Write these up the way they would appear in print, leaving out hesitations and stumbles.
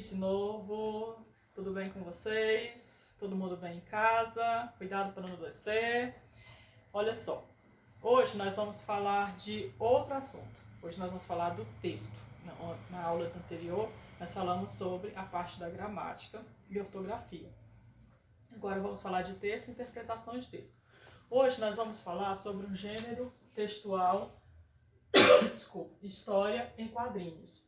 de novo. Tudo bem com vocês? Todo mundo bem em casa? Cuidado para não adoecer. Olha só, hoje nós vamos falar de outro assunto. Hoje nós vamos falar do texto. Na aula anterior, nós falamos sobre a parte da gramática e ortografia. Agora vamos falar de texto e interpretação de texto. Hoje nós vamos falar sobre um gênero textual, história em quadrinhos.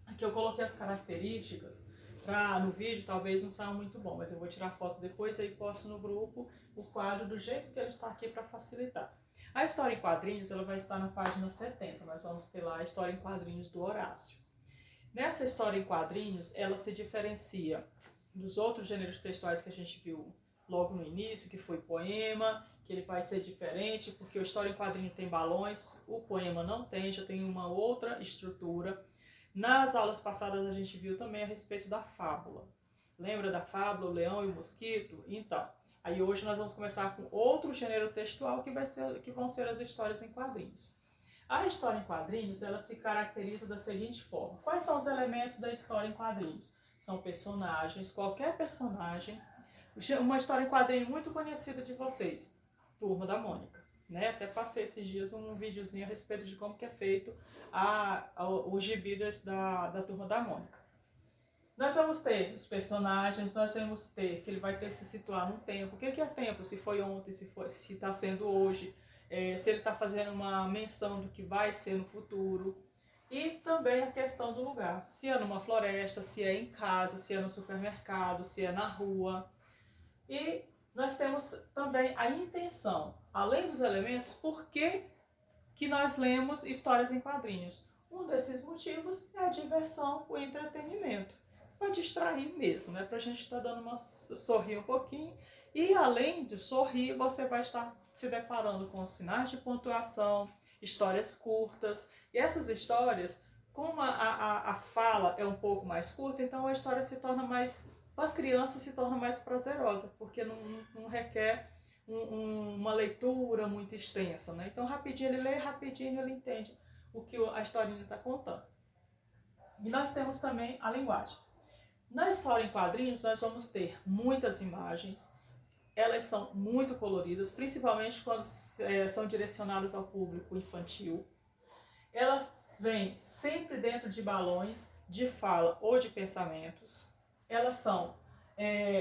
Aqui eu coloquei as características para no vídeo talvez não saia muito bom, mas eu vou tirar foto depois e aí posto no grupo o quadro do jeito que ele está aqui para facilitar. A história em quadrinhos ela vai estar na página 70, nós vamos ter lá a história em quadrinhos do Horácio. Nessa história em quadrinhos ela se diferencia dos outros gêneros textuais que a gente viu logo no início, que foi poema, que ele vai ser diferente porque a história em quadrinho tem balões, o poema não tem, já tem uma outra estrutura. Nas aulas passadas a gente viu também a respeito da fábula. Lembra da fábula, o leão e o mosquito? Então, aí hoje nós vamos começar com outro gênero textual que vão ser as histórias em quadrinhos. A história em quadrinhos, ela se caracteriza da seguinte forma. Quais são os elementos da história em quadrinhos? São personagens, qualquer personagem. Uma história em quadrinho muito conhecida de vocês, Turma da Mônica. Né? Até passei esses dias um videozinho a respeito de como que é feito os gibi da Turma da Mônica. Nós vamos ter os personagens, nós vamos ter que ele vai ter que se situar no tempo. O que é tempo? Se foi ontem, se está sendo hoje, se ele está fazendo uma menção do que vai ser no futuro. E também a questão do lugar. Se é numa floresta, se é em casa, se é no supermercado, se é na rua. E nós temos também a intenção, além dos elementos, por que nós lemos histórias em quadrinhos. Um desses motivos é a diversão, o entretenimento. Para distrair mesmo, né? Para a gente estar dando sorrir um pouquinho. E além de sorrir, você vai estar se deparando com sinais de pontuação, histórias curtas. E essas histórias, como a fala é um pouco mais curta, então a história se torna mais... Para a criança se torna mais prazerosa, porque não requer uma leitura muito extensa, né? Então rapidinho ele lê, rapidinho ele entende o que a historinha está contando. E nós temos também a linguagem. Na história em quadrinhos nós vamos ter muitas imagens, elas são muito coloridas, principalmente quando são direcionadas ao público infantil. Elas vêm sempre dentro de balões de fala ou de pensamentos. Elas são,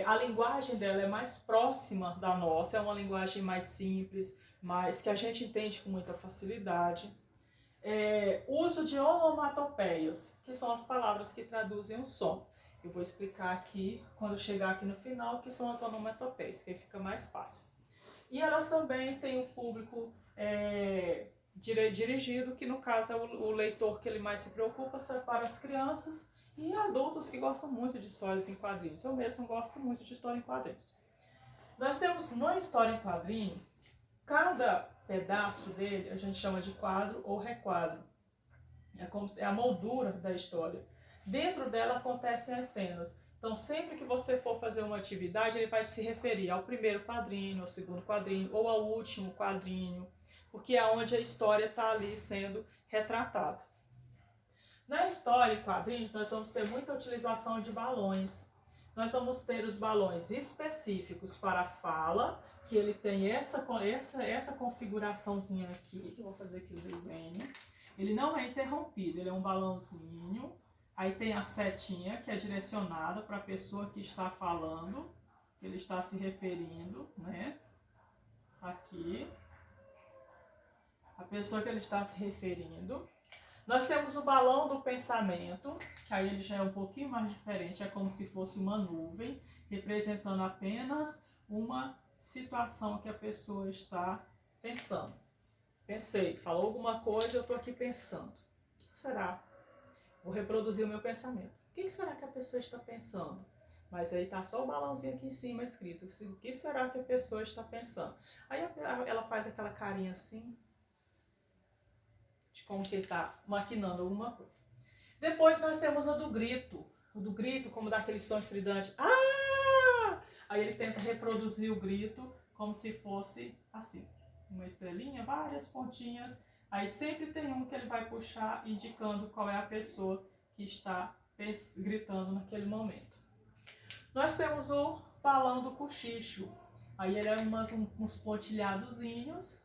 a linguagem dela é mais próxima da nossa, é uma linguagem mais simples, mas que a gente entende com muita facilidade. Uso de onomatopeias, que são as palavras que traduzem o som. Eu vou explicar aqui, quando chegar aqui no final, o que são as onomatopeias, que aí fica mais fácil. E elas também têm o público dirigido, que no caso é o leitor que ele mais se preocupa para as crianças e adultos que gostam muito de histórias em quadrinhos. Eu mesmo gosto muito de história em quadrinhos. Nós temos na história em quadrinho, cada pedaço dele a gente chama de quadro ou requadro. É a moldura da história. Dentro dela acontecem as cenas. Então sempre que você for fazer uma atividade, ele vai se referir ao primeiro quadrinho, ao segundo quadrinho ou ao último quadrinho, porque é onde a história está ali sendo retratada. Na história em quadrinhos, nós vamos ter muita utilização de balões. Nós vamos ter os balões específicos para a fala, que ele tem essa configuraçãozinha aqui, que eu vou fazer aqui o desenho. Ele não é interrompido, ele é um balãozinho. Aí tem a setinha, que é direcionada para a pessoa que está falando, que ele está se referindo, né? Aqui. A pessoa que ele está se referindo. Nós temos o balão do pensamento, que aí ele já é um pouquinho mais diferente, é como se fosse uma nuvem, representando apenas uma situação que a pessoa está pensando. Pensei, falou alguma coisa, eu estou aqui pensando. O que será? Vou reproduzir o meu pensamento. O que será que a pessoa está pensando? Mas aí está só o balãozinho aqui em cima escrito. O que será que a pessoa está pensando? Aí ela faz aquela carinha assim, como que ele está maquinando alguma coisa. Depois nós temos a do grito. O do grito, como dá aquele som estridente. Ah! Aí ele tenta reproduzir o grito como se fosse assim. Uma estrelinha, várias pontinhas. Aí sempre tem um que ele vai puxar indicando qual é a pessoa que está gritando naquele momento. Nós temos o balão do cochicho. Aí ele é uns pontilhadozinhos,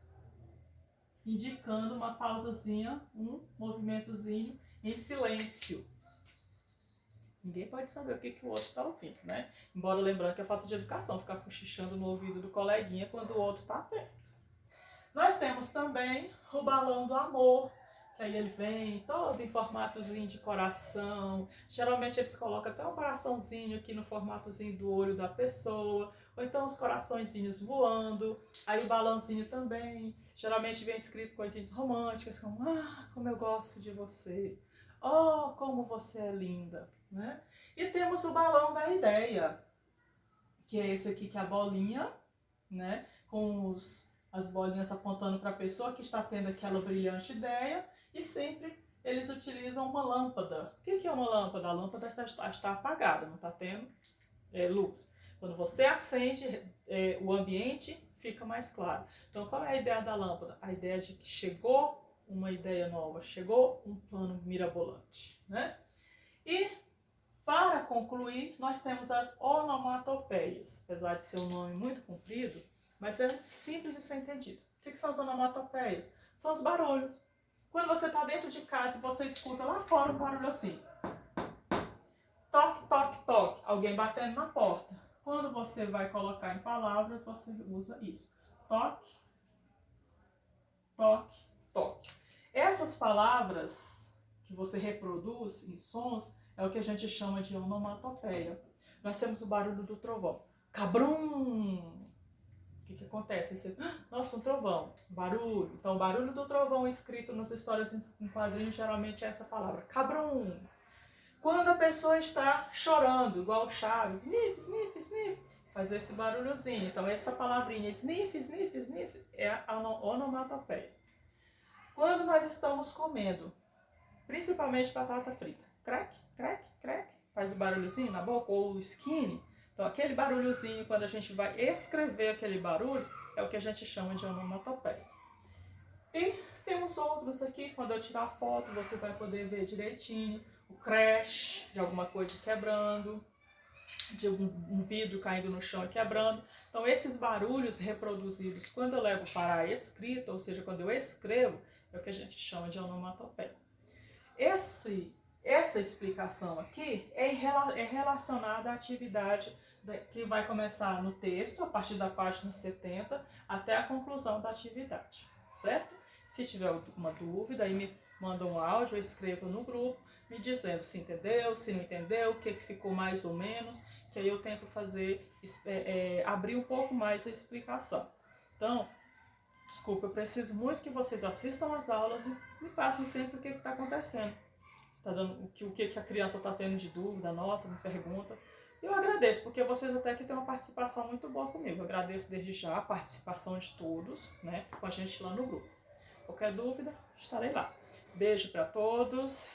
indicando uma pausazinha, um movimentozinho em silêncio. Ninguém pode saber o que o outro está ouvindo, né? Embora lembrando que é falta de educação, ficar cochichando no ouvido do coleguinha quando o outro está perto. Nós temos também o balão do amor, que aí ele vem todo em formatozinho de coração. Geralmente eles colocam até um coraçãozinho aqui no formatozinho do olho da pessoa, ou então os coraçõezinhos voando. Aí o balãozinho também, geralmente vem escrito coisinhas românticas, como como eu gosto de você, oh, como você é linda, né? E temos o balão da ideia, que é esse aqui que é a bolinha, né? Com as bolinhas apontando para a pessoa que está tendo aquela brilhante ideia. E sempre eles utilizam uma lâmpada. O que é uma lâmpada? A lâmpada está apagada, não está tendo luz. Quando você acende, o ambiente fica mais claro. Então, qual é a ideia da lâmpada? A ideia de que chegou uma ideia nova, chegou um plano mirabolante, né? E, para concluir, nós temos as onomatopeias. Apesar de ser um nome muito comprido, mas é simples de ser entendido. O que são as onomatopeias? São os barulhos. Quando você está dentro de casa e você escuta lá fora um barulho assim. Toque, toque, toque. Alguém batendo na porta. Quando você vai colocar em palavras, você usa isso. Toque, toque, toque. Essas palavras que você reproduz em sons é o que a gente chama de onomatopeia. Nós temos o barulho do trovão. Cabrum! O que acontece? Você, nossa, um trovão, barulho. Então, o barulho do trovão escrito nas histórias em quadrinhos geralmente é essa palavra, cabrum. Quando a pessoa está chorando, igual o Chaves, sniff, sniff, sniff, faz esse barulhozinho. Então, essa palavrinha, sniff, sniff, sniff, é a onomatopeia. Quando nós estamos comendo, principalmente batata frita, crack, crack, crack, faz o barulhozinho na boca, ou skinny. Então, aquele barulhozinho, quando a gente vai escrever aquele barulho, é o que a gente chama de onomatopeia. E temos outros aqui, quando eu tirar a foto, você vai poder ver direitinho o crash de alguma coisa quebrando, de um vidro caindo no chão e quebrando. Então, esses barulhos reproduzidos, quando eu levo para a escrita, ou seja, quando eu escrevo, é o que a gente chama de onomatopeia. Essa explicação aqui é relacionada à atividade que vai começar no texto, a partir da página 70, até a conclusão da atividade, certo? Se tiver uma dúvida, aí me manda um áudio, eu escrevo no grupo, me dizendo se entendeu, se não entendeu, o que ficou mais ou menos, que aí eu tento fazer, abrir um pouco mais a explicação. Então, desculpa, eu preciso muito que vocês assistam as aulas e me passem sempre o que está acontecendo. Tá dando, o que a criança está tendo de dúvida, nota, me pergunta. Eu agradeço, porque vocês até que têm uma participação muito boa comigo. Eu agradeço desde já a participação de todos, né, com a gente lá no grupo. Qualquer dúvida, estarei lá. Beijo para todos